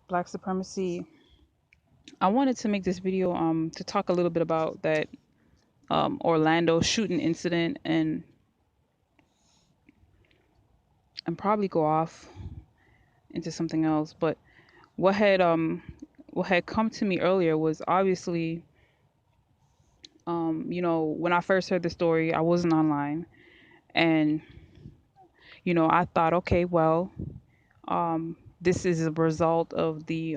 Black supremacy. I wanted to make this video to talk a little bit about that Orlando shooting incident and probably go off into something else. But what had um what had come to me earlier was obviously when I first heard the story, I wasn't online, and I thought, okay, well, this is a result of the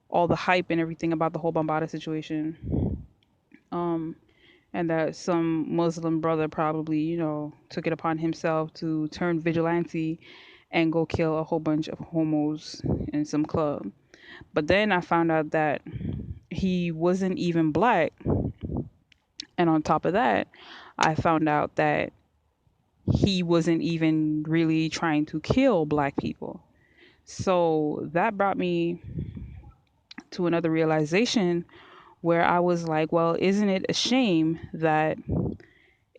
all the hype and everything about the whole Bombada situation. And that some Muslim brother probably, took it upon himself to turn vigilante and go kill a whole bunch of homos in some club. But then I found out that he wasn't even black. And on top of that, I found out that he wasn't even really trying to kill black people. So that brought me to another realization where I was like, well, isn't it a shame that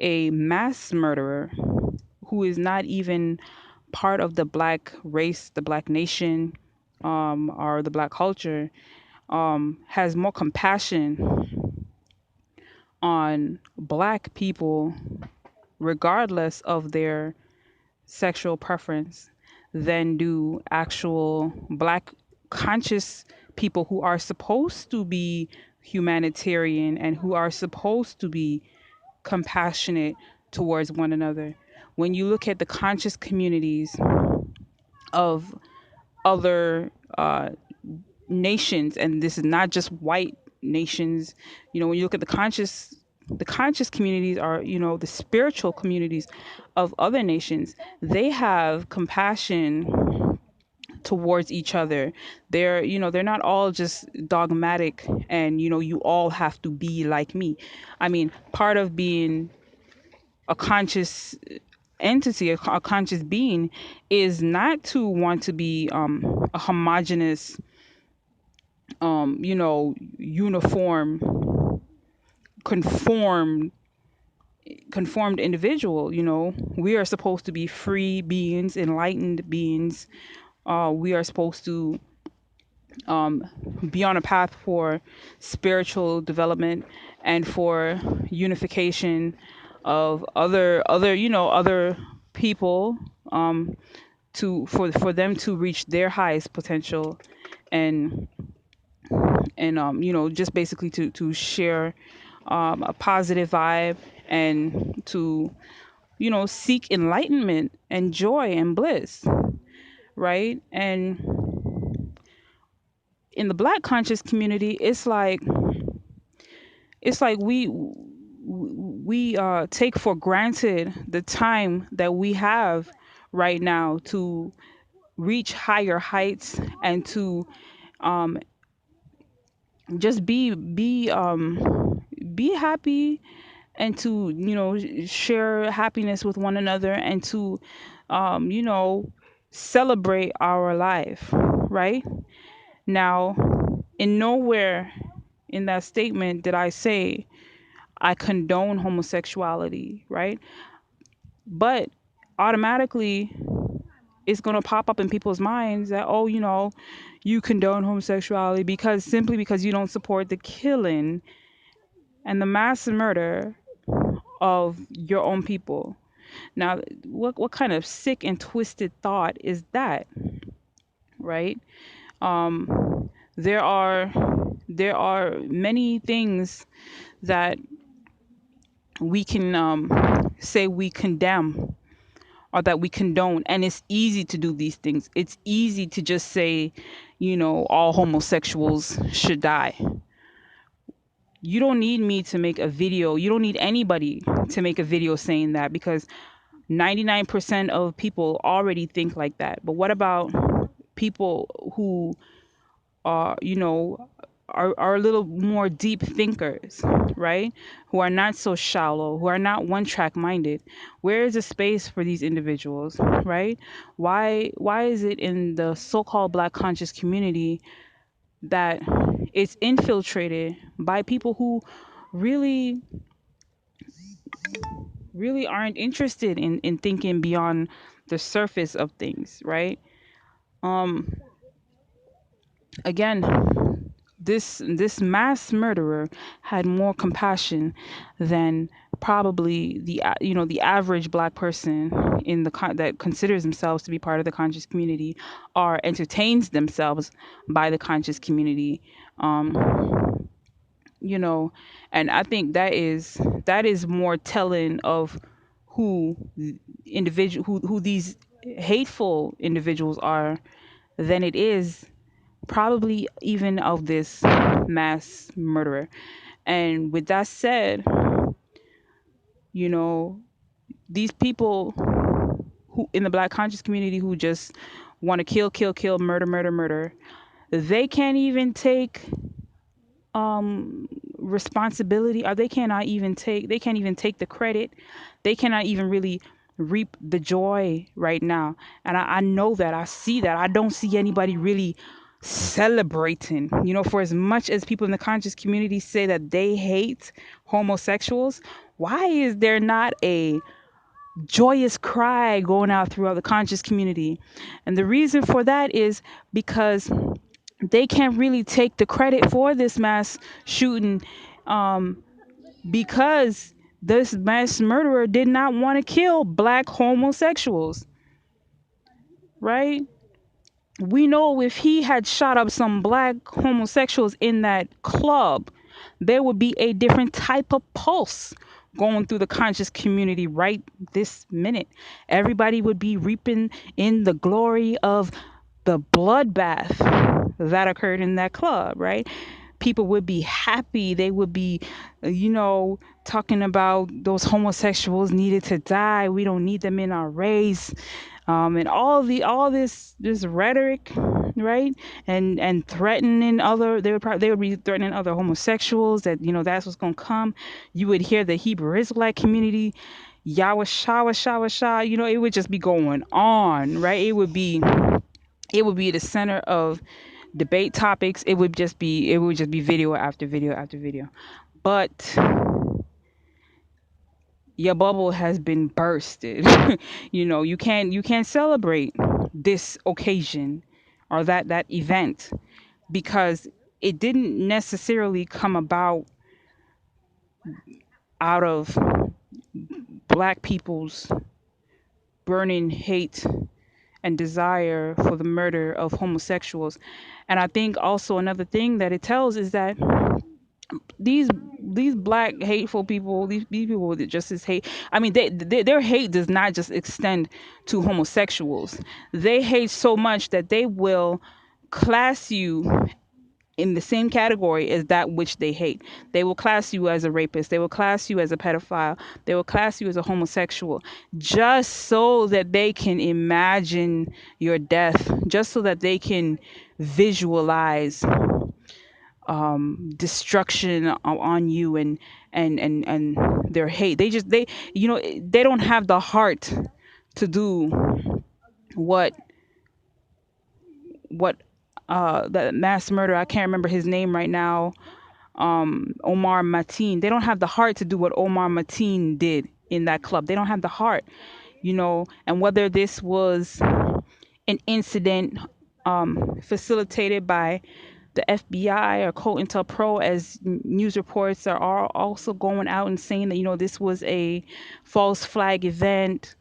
a mass murderer who is not even part of the black race, the black nation, or the black culture, has more compassion on black people, regardless of their sexual preference, than do actual black conscious people who are supposed to be humanitarian and who are supposed to be compassionate towards one another. When you look at the conscious communities of other nations, and this is not just white nations, when you look at the conscious communities are, the spiritual communities of other nations, they have compassion towards each other. They're not all just dogmatic and you all have to be like me. I mean, part of being a conscious entity, a conscious being, is not to want to be a homogenous, uniform, conformed conformed individual. We are supposed to be free beings, enlightened beings. We are supposed to um, be on a path for spiritual development and for unification of other people, for them to reach their highest potential, and just basically to share a positive vibe, and to seek enlightenment and joy and bliss, right? And in the black conscious community, it's like we take for granted the time that we have right now to reach higher heights, and to um just be happy, and to share happiness with one another, and to um you know celebrate our life, right? Now, in nowhere in that statement did I say I condone homosexuality, right? But automatically it's going to pop up in people's minds that, oh, you condone homosexuality because simply because you don't support the killing and the mass murder of your own people. Now, what kind of sick and twisted thought is that, right? There are many things that we can say we condemn, or that we condone, and it's easy to do these things. It's easy to just say, all homosexuals should die. You don't need me to make a video. You don't need anybody to make a video saying that, because 99% of people already think like that. But what about people who are, are a little more deep thinkers, right? Who are not so shallow, who are not one track minded? Where is the space for these individuals, right? Why is it in the so-called black conscious community that it's infiltrated by people who really really aren't interested in thinking beyond the surface of things, right? Again, this mass murderer had more compassion than probably the average black person that considers themselves to be part of the conscious community or entertains themselves by the conscious community. um you know and I think that is more telling of who who these hateful individuals are than it is probably even of this mass murderer. And with that said, you know, these people who in the black conscious community who just want to kill, kill, kill, murder, murder, murder, they can't even take um responsibility, or they can't even take the credit. They cannot even really reap the joy right now. And I know that, I see that. I don't see anybody really celebrating, for as much as people in the conscious community say that they hate homosexuals. Why is there not a joyous cry going out throughout the conscious community? And the reason for that is because they can't really take the credit for this mass shooting, um, because this mass murderer did not want to kill black homosexuals, right? We know if he had shot up some black homosexuals in that club, there would be a different type of pulse going through the conscious community right this minute. Everybody would be reaping in the glory of the bloodbath that occurred in that club, right? People would be happy. They would be, talking about those homosexuals needed to die. We don't need them in our race, and all this rhetoric, right? And threatening other. They would be threatening other homosexuals that that's what's gonna come. You would hear the Hebrew Israelite community, Yahweh Shah Shah Shah. It would just be going on, right? It would be the center of debate topics. It would just be video after video after video. But your bubble has been bursted. You can't celebrate this occasion or that event, because it didn't necessarily come about out of black people's burning hate and desire for the murder of homosexuals. And I think also another thing that it tells is that these these black hateful people, these people that just as hate, I mean, their hate does not just extend to homosexuals. They hate so much that they will class you in the same category as that which they hate. They will class you as a rapist. They will class you as a pedophile. They will class you as a homosexual, just so that they can imagine your death, just so that they can visualize destruction on you, and their hate. They don't have the heart to do what what that mass murder, I can't remember his name right now, Omar Mateen. They don't have the heart to do what Omar Mateen did in that club. They don't have the heart, and whether this was an incident facilitated by the FBI or COINTELPRO, as news reports are also going out and saying that this was a false flag event.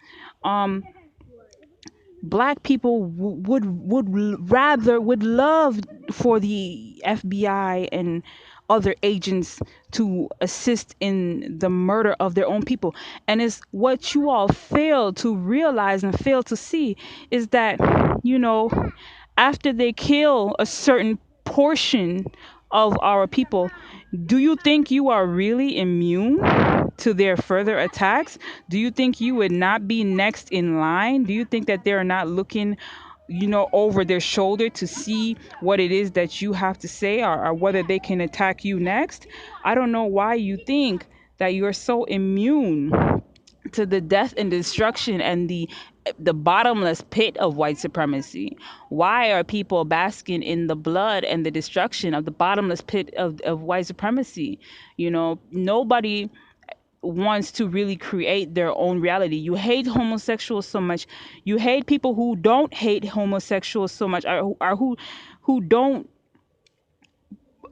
Um, Black people would love for the FBI and other agents to assist in the murder of their own people. And it's what you all fail to realize and fail to see is that, you know, after they kill a certain portion of our people, do you think you are really immune to their further attacks? Do you think you would not be next in line? Do you think that they're not looking, over their shoulder to see what it is that you have to say, or whether they can attack you next? I don't know why you think that you're so immune to the death and destruction and the bottomless pit of white supremacy. Why are people basking in the blood and the destruction of the bottomless pit of white supremacy? Nobody wants to really create their own reality. You hate homosexuals so much. You hate people who don't hate homosexuals so much, or who don't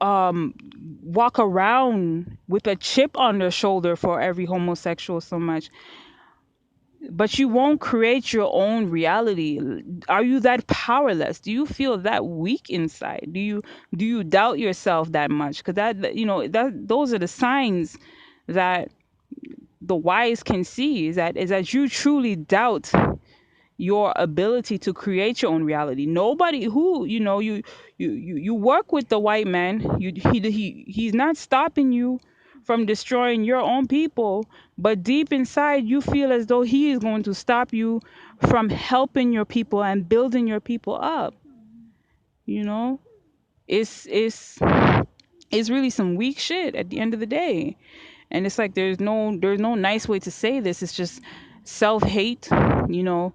um walk around with a chip on their shoulder for every homosexual so much, but you won't create your own reality. Are you that powerless? Do you feel that weak inside? Do you doubt yourself that much? Because that those are the signs that the wise can see, is that you truly doubt your ability to create your own reality. Nobody who you work with the white man. He's not stopping you from destroying your own people, but deep inside you feel as though he is going to stop you from helping your people and building your people up. You know, it's it's really some weak shit at the end of the day. And it's like there's no nice way to say this. It's just self-hate, you know,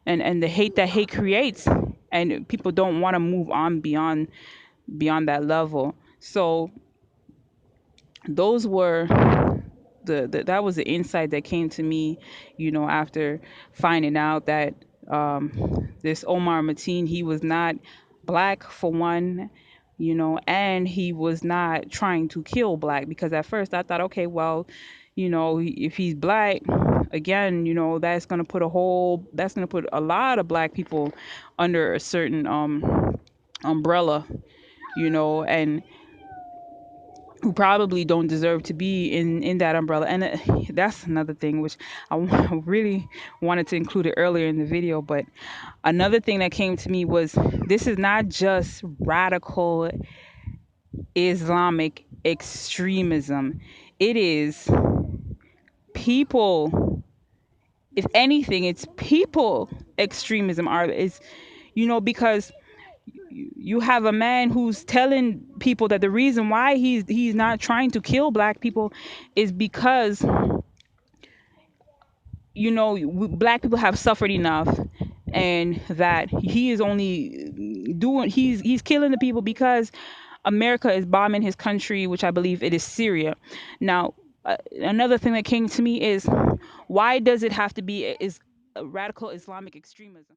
and the hate that hate creates, and people don't want to move on beyond that level. So those were that was the insight that came to me, after finding out that this Omar Mateen, he was not black for one, and he was not trying to kill black, because at first I thought, okay, well, if he's black, again, that's gonna put a lot of black people under a certain umbrella, and who probably don't deserve to be in that umbrella. And that's another thing which really wanted to include it earlier in the video. But another thing that came to me was, this is not just radical Islamic extremism. It is people, if anything, it's people extremism, because you have a man who's telling people that the reason why he's not trying to kill black people is because black people have suffered enough, and that he is only doing he's killing the people because America is bombing his country, which I believe it is Syria. Now, another thing that came to me is, why does it have to be is a radical Islamic extremism?